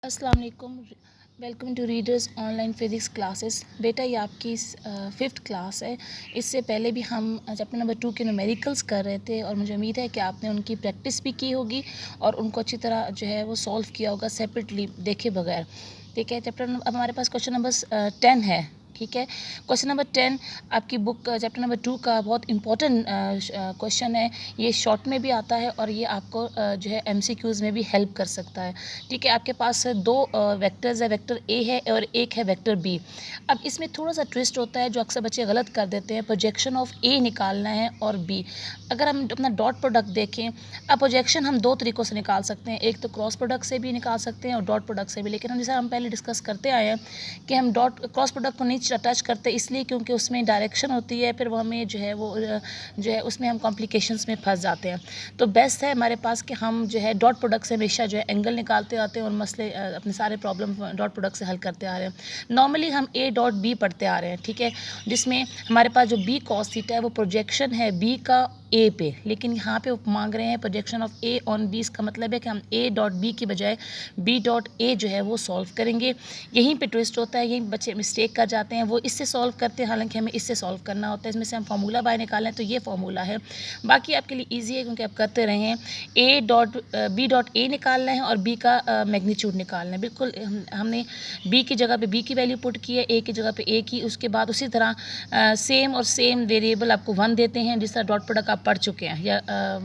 अस्सलाम वालेकुम। Welcome to readers online physics classes. बेटा ये आपकी 5th क्लास है। इससे पहले भी हम चैप्टर नंबर 2 के न्यूमेरिकल्स कर रहे थे और मुझे उम्मीद है कि आपने उनकी प्रैक्टिस भी की होगी और उनको अच्छी तरह जो है वो सॉल्व किया होगा सेपरेटली देखे बगैर। ठीक है, अब हमारे पास क्वेश्चन नंबर 10 है। ठीक है, क्वेश्चन नंबर 10 आपकी बुक चैप्टर नंबर 2 का बहुत इंपॉर्टेंट क्वेश्चन है। ये शॉर्ट में भी आता है और ये आपको जो है MCQs में भी हेल्प कर सकता है। ठीक है, आपके पास दो वेक्टर्स है, वेक्टर ए है और एक है वेक्टर बी। अब इसमें थोड़ा सा ट्विस्ट होता है जो अक्सर बच्चे गलत कर देते हैं। प्रोजेक्शन ऑफ ए निकालना है और बी। अगर हम अपना डॉट प्रोडक्ट देखें, अब प्रोजेक्शन हम दो तरीक़ों से निकाल सकते हैं। एक तो क्रॉस प्रोडक्ट से भी निकाल सकते हैं और डॉट प्रोडक्ट से भी, लेकिन हम जैसा हम पहले डिस्कस करते आए हैं कि हम क्रॉस प्रोडक्ट को नहीं टच करते, इसलिए क्योंकि उसमें डायरेक्शन होती है, फिर वो हमें जो है उसमें हम कॉम्प्लिकेशंस में फंस जाते हैं। तो बेस्ट है हमारे पास कि हम जो है डॉट प्रोडक्ट से हमेशा जो है एंगल निकालते आते हैं और मसले अपने सारे प्रॉब्लम डॉट प्रोडक्ट से हल करते आ रहे हैं। नॉर्मली हम ए डॉट बी पढ़ते आ रहे हैं, ठीक है, जिसमें हमारे पास जो बी कॉस थीटा है वो प्रोजेक्शन है बी का ए पे, लेकिन यहाँ पे वो मांग रहे हैं projection of A on B. इसका मतलब है कि हम ए डॉट बी की बजाय बी डॉट ए जो है वो सॉल्व करेंगे। यहीं पे ट्विस्ट होता है, यहीं बच्चे मिस्टेक कर जाते हैं। वो इससे सॉल्व करते हैं, हालांकि हमें इससे सॉल्व करना होता है। इसमें से हम फार्मूला बाय निकालें तो ये फार्मूला है। बाकी आपके लिए ईजी है क्योंकि आप करते रहे हैं। A dot B dot A निकालना है और बी का मैग्नीट्यूड निकालना है। बिल्कुल हमने बी की जगह पे बी की वैल्यू पुट की है, ए की जगह पे ए की। उसके बाद उसी तरह सेम वेरिएबल आपको 1 देते हैं, जिस तरह डॉट प्रोडक्ट आप पढ़ चुके हैं या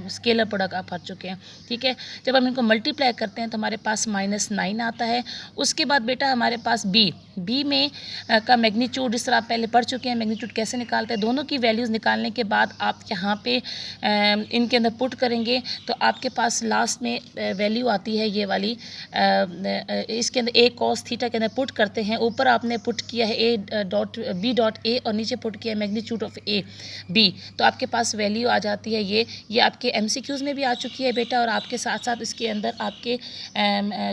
स्केलर प्रोडक्ट आप पढ़ चुके हैं। ठीक है, जब हम इनको मल्टीप्लाई करते हैं तो हमारे पास -9 आता है। उसके बाद बेटा हमारे पास बी में का मैग्नीट्यूड, जिस तरह आप पहले पढ़ चुके हैं मैग्नीट्यूड कैसे निकालते हैं। दोनों की वैल्यूज़ निकालने के बाद आप यहाँ पे इनके अंदर पुट करेंगे तो आपके पास लास्ट में वैल्यू आती है ये वाली। इसके अंदर ए कॉस थीटा के अंदर पुट करते हैं। ऊपर आपने पुट किया है A dot B dot A और नीचे पुट किया है मैग्नीट्यूड ऑफ ए बी, तो आपके पास वैल्यू आ जाती है ये आपके MCQs में भी आ चुकी है बेटा, और आपके साथ साथ इसके अंदर आपके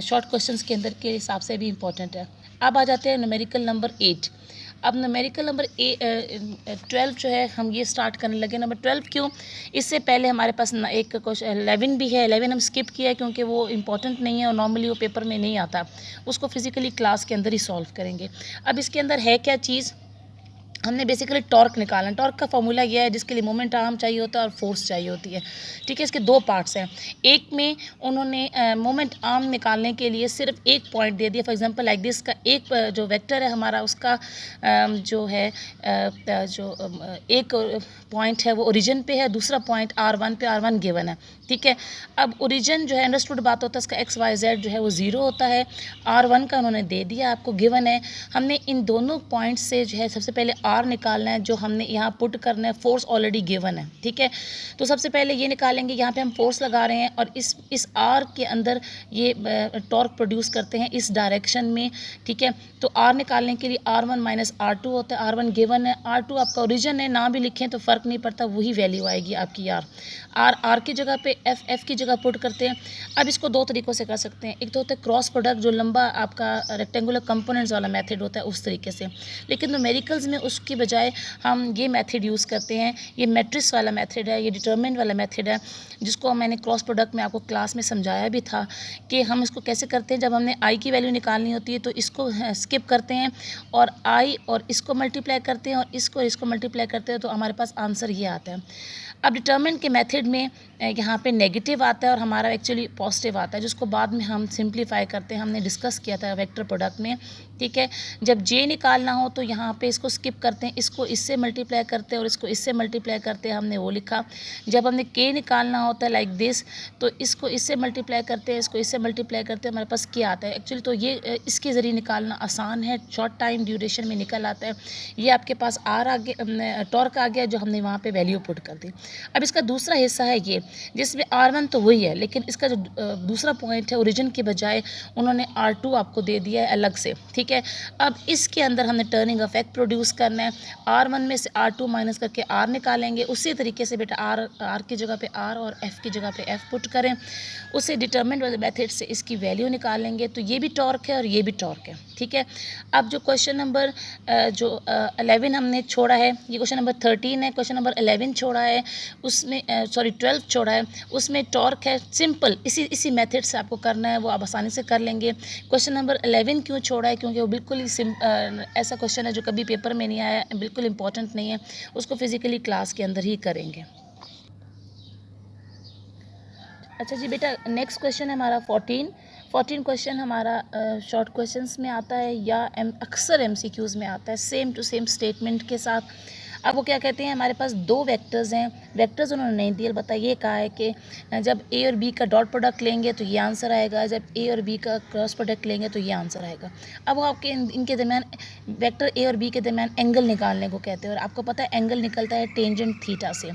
शॉर्ट क्वेश्चंस के अंदर के हिसाब से भी इम्पॉर्टेंट है। अब आ जाते हैं न्यूमेरिकल नंबर 8। अब न्यूमेरिकल नंबर 12 जो है हम ये स्टार्ट करने लगे। नंबर 12 क्यों, इससे पहले हमारे पास एक क्वेश्चन 11 भी है। 11 हम स्किप किया है क्योंकि वो इंपॉर्टेंट नहीं है और नॉर्मली वो पेपर में नहीं आता, उसको फिजिकली क्लास के अंदर ही सॉल्व करेंगे। अब इसके अंदर है क्या चीज़, हमने बेसिकली टॉर्क निकालना। टॉर्क का फॉर्मूला यह है जिसके लिए मोमेंट आर्म चाहिए होता है और फोर्स चाहिए होती है। ठीक है, इसके दो पार्ट्स हैं। एक में उन्होंने मोमेंट आर्म निकालने के लिए सिर्फ एक पॉइंट दे दिया। फॉर एग्जांपल लाइक दिस का एक जो वेक्टर है हमारा, उसका जो है एक पॉइंट है वो ओरिजिन पे है, दूसरा पॉइंट R1 पे, R1 गिवन है। ठीक है, अब ओरिजिन जो है अंडरस्टूड बात होता है, इसका XYZ जो है वो 0 होता है। R1 का उन्होंने दे दिया, आपको गिवन है। हमने इन दोनों पॉइंट से जो है सबसे पहले R निकालना है, जो हमने यहाँ पुट करना है। फोर्स ऑलरेडी गिवन है। ठीक है, तो सबसे पहले ये निकालेंगे। यहाँ पे हम फोर्स लगा रहे हैं और इस R के अंदर ये टॉर्क प्रोड्यूस करते हैं इस डायरेक्शन में। ठीक है, तो R निकालने के लिए R1 - R2 होता है। R1 गिवन है, R2 आपका ओरिजिन है, ना भी लिखें तो फ़र्क नहीं पड़ता, वही वैल्यू आएगी आपकी R की जगह पे F की जगह पुट करते हैं। अब इसको दो तरीक़ों से कर सकते हैं। एक तो होता है क्रॉस प्रोडक्ट, जो लंबा आपका रेक्टेंगुलर कंपोनेंट्स वाला मेथड होता है, उस तरीके से। लेकिन न्यूमेरिकल्स में उसकी बजाय हम ये मेथड यूज़ करते हैं। ये मैट्रिक्स वाला मेथड है, ये डिटरमिनेंट वाला मेथड है, जिसको मैंने क्रॉस प्रोडक्ट में आपको क्लास में समझाया भी था कि हम इसको कैसे करते हैं। जब हमने आई की वैल्यू निकालनी होती है तो इसको स्किप करते हैं और आई और इसको मल्टीप्लाई करते हैं और इसको मल्टीप्लाई करते हैं, तो हमारे पास आंसर ये आता है। अब डिटरमिनेंट के मेथड में यहाँ पे नेगेटिव आता है और हमारा एक्चुअली पॉजिटिव आता है, जिसको बाद में हम सिंप्लीफाई करते हैं। हमने डिस्कस किया था वेक्टर प्रोडक्ट में। ठीक है, जब जे निकालना हो तो यहाँ पे इसको स्किप करते हैं, इसको इससे मल्टीप्लाई करते हैं और इसको इससे मल्टीप्लाई करते हैं, हमने वो लिखा। जब हमने के निकालना होता है लाइक दिस, तो इसको इससे मल्टीप्लाई करते हैं, इसको इससे मल्टीप्लाई करते हैं, हमारे पास के आता है एक्चुअली। तो ये इसके ज़रिए निकालना आसान है, शॉर्ट टाइम ड्यूरेशन में निकल आता है। ये आपके पास आर आ गया, टॉर्क आ गया, जो हमने वहाँ पर वैल्यू पुट कर दी। अब इसका दूसरा हिस्सा है ये, जिसमें R1 तो वही है, लेकिन इसका जो दूसरा पॉइंट है ओरिजिन के बजाय उन्होंने R2 आपको दे दिया है अलग से। ठीक है, अब इसके अंदर हमने टर्निंग इफेक्ट प्रोड्यूस करना है। R1 में से R2 माइनस करके R निकालेंगे। उसी तरीके से बेटा R की जगह पे R और F की जगह पे F पुट करें। उसे डिटरमिनेंट वाले मेथड से इसकी वैल्यू निकालेंगे। तो ये भी टॉर्क है और ये भी टॉर्क है। ठीक है। अब जो क्वेश्चन नंबर 11 हमने छोड़ा है, ये क्वेश्चन नंबर 13 है, क्वेश्चन नंबर 11 छोड़ा है, उसमें 12 छोड़ा है, उसमें टॉर्क है। सिंपल इसी मेथड से आपको करना है, वो आप आसानी से कर लेंगे। क्वेश्चन नंबर 11 क्यों छोड़ा है? क्योंकि वो बिल्कुल ही ऐसा क्वेश्चन है जो कभी पेपर में नहीं आया, बिल्कुल इंपॉर्टेंट नहीं है, उसको फिजिकली क्लास के अंदर ही करेंगे। अच्छा जी बेटा, नेक्स्ट क्वेश्चन है हमारा 14 क्वेश्चन हमारा शॉर्ट क्वेश्चंस में आता है या अक्सर एमसीक्यूज़ में आता है, सेम टू सेम स्टेटमेंट के साथ। अब वो क्या कहते हैं, हमारे पास दो वेक्टर्स हैं, वेक्टर्स उन्होंने नहीं दिए, बताइए कहा है कि जब ए और बी का डॉट प्रोडक्ट लेंगे तो ये आंसर आएगा, जब ए और बी का क्रॉस प्रोडक्ट लेंगे तो ये आंसर आएगा। अब वो आपके इनके दरमियान वेक्टर ए और बी के दरमियान एंगल निकालने को कहते हैं, और आपको पता है एंगल निकलता है टेंजेंट थीटा से,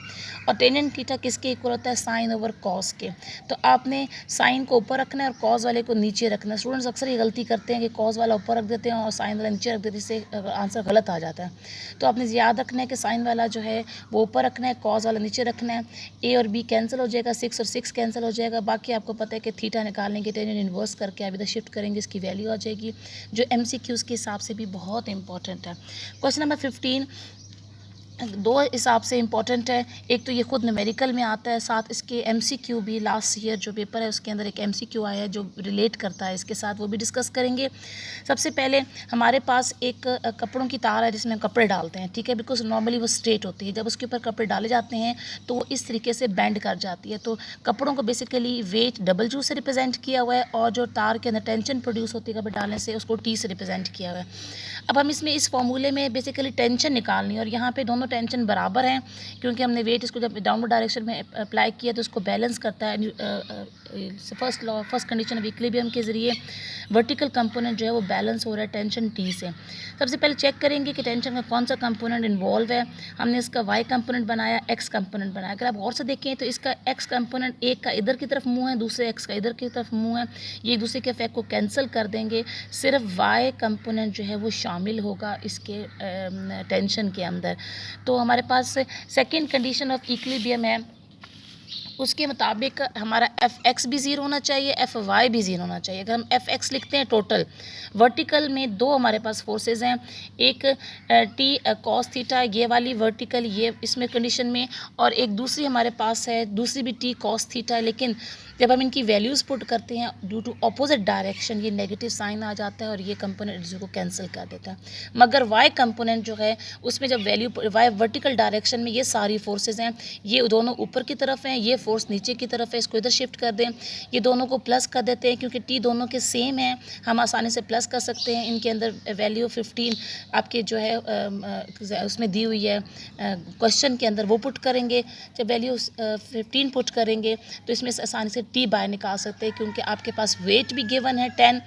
और टेंजेंट थीटा किसके इक्वल होता है? साइन ओवर कॉस के। तो आपने साइन को ऊपर रखना है और कॉस वाले को नीचे रखना है। स्टूडेंट्स अक्सर ये गलती करते हैं कि कॉस वाला ऊपर रख देते हैं और साइन वाला नीचे रख देते हैं, इससे आंसर गलत आ जाता है। तो आपने याद रखना है कि साइन वाला जो है वो ऊपर रखना है, कॉस वाला नीचे रखना है। ए और बी कैंसिल हो जाएगा, 6 और 6 कैंसिल हो जाएगा। बाकी आपको पता है कि थीटा निकालने के टेंजेंट इन्वर्स करके आप इधर शिफ्ट करेंगे, इसकी वैल्यू आ जाएगी, जो एमसीक्यूज़ के हिसाब से भी बहुत इंपॉर्टेंट है। क्वेश्चन नंबर 15 दो हिसाब से इम्पॉर्टेंट है, एक तो ये खुद न्यूमेरिकल में आता है, साथ इसके एमसीक्यू भी लास्ट ईयर जो पेपर है उसके अंदर एक एमसीक्यू आया है जो रिलेट करता है इसके साथ, वो भी डिस्कस करेंगे। सबसे पहले हमारे पास एक कपड़ों की तार है जिसमें हम कपड़े डालते हैं, ठीक है, बिकॉज नॉर्मली वो स्ट्रेट होती है, जब उसके ऊपर कपड़े डाले जाते हैं तो वो इस तरीके से बेंड कर जाती है। तो कपड़ों को बेसिकली वेट डब्ल्यू से रिप्रेजेंट किया हुआ है, और जो तार के अंदर टेंशन प्रोड्यूस होती है कपड़े डालने से, उसको टी से रिप्रेजेंट किया हुआ है। अब हम इसमें इस फॉर्मूले में बेसिकली टेंशन निकालनी है, और यहाँ पे दोनों टेंशन बराबर हैं, क्योंकि हमने वेट इसको जब डाउनवर्ड डायरेक्शन में अप्लाई किया तो उसको बैलेंस करता है। फर्स्ट कंडीशन ऑफ इक्विलिब्रियम के ज़रिए वर्टिकल कंपोनेंट जो है वो बैलेंस हो रहा है टेंशन टी से। सबसे पहले चेक करेंगे कि टेंशन का कौन सा कंपोनेंट इन्वॉल्व है। हमने इसका वाई कंपोनेंट बनाया, एक्स कंपोनेंट बनाया। अगर आप गौर से देखें तो इसका एक्स कंपोनेंट एक का इधर की तरफ मुंह है, दूसरे एक्स का इधर की तरफ मुंह है, ये एक दूसरे के इफेक्ट को कैंसिल कर देंगे, सिर्फ वाई कंपोनेंट जो है वो शामिल होगा इसके टेंशन के अंदर। तो हमारे पास सेकेंड कंडीशन ऑफ इक्विलिब्रियम है, उसके मुताबिक हमारा एफ एक्स भी ज़ीरो होना चाहिए, एफ वाई भी ज़ीरो होना चाहिए। अगर हम एफ एक्स लिखते हैं टोटल वर्टिकल में दो हमारे पास फोर्सेस हैं, एक टी कॉस थीटा ये वाली वर्टिकल ये इसमें कंडीशन में, और एक दूसरी हमारे पास है दूसरी भी टी कॉस थीटा है, लेकिन जब हम इनकी वैल्यूज़ पुट करते हैं ड्यू टू अपोजिट डायरेक्शन ये नेगेटिव साइन आ जाता है और ये कंपोनेंट इसको कैंसिल कर देता है। मगर वाई कंपोनेंट जो है उसमें जब वैल्यू वाई वर्टिकल डायरेक्शन में ये सारी फोर्सेज हैं, ये दोनों ऊपर की तरफ हैं, ये फोर्स नीचे की तरफ है, इसको इधर शिफ्ट कर दें, ये दोनों को प्लस कर देते हैं, क्योंकि टी दोनों के सेम है हम आसानी से प्लस कर सकते हैं। इनके अंदर वैल्यू 15 आपके जो है उसमें दी हुई है क्वेश्चन के अंदर, वो पुट करेंगे। जब वैल्यू 15 पुट करेंगे तो इसमें से आसानी से टी बाहर निकाल सकते हैं, क्योंकि आपके पास वेट भी गिवन है 10,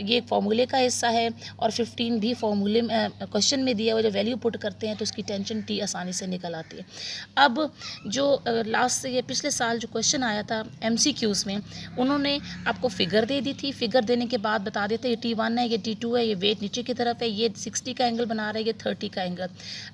ये फार्मूले का हिस्सा है, और 15 भी फार्मूले में क्वेश्चन में दिया हुआ। जब वैल्यू पुट करते हैं तो उसकी टेंशन टी आसानी से निकल आती है। अब जो लास्ट से ये पिछले साल जो क्वेश्चन आया था एमसीक्यूज़ में, उन्होंने आपको फिगर दे दी थी, फिगर देने के बाद बता देते ये T1 है, ये T2 है, ये वेट नीचे की तरफ है, ये 60 का एंगल बना रहा है, ये 30 का एंगल।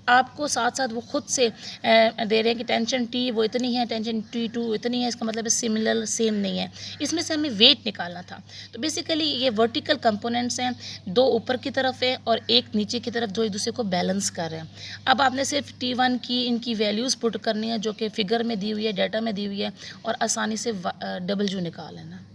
आपको साथ साथ वो खुद से दे रहे हैं कि टेंशन टी वो इतनी है, टेंशन T2 इतनी है, इसका मतलब है सिमिलर सेम नहीं है। इसमें से हमें वेट निकालना था। तो बेसिकली ये वर्टिकल कंपोनेंट्स हैं, दो ऊपर की तरफ है और एक नीचे की तरफ, जो एक दूसरे को बैलेंस कर रहे हैं। अब आपने सिर्फ T1 की इनकी वैल्यूज़ पुट करनी है जो कि फिगर में दी हुई है, डाटा में दी हुई है, और आसानी से डब्ल्यू निकाल लेना।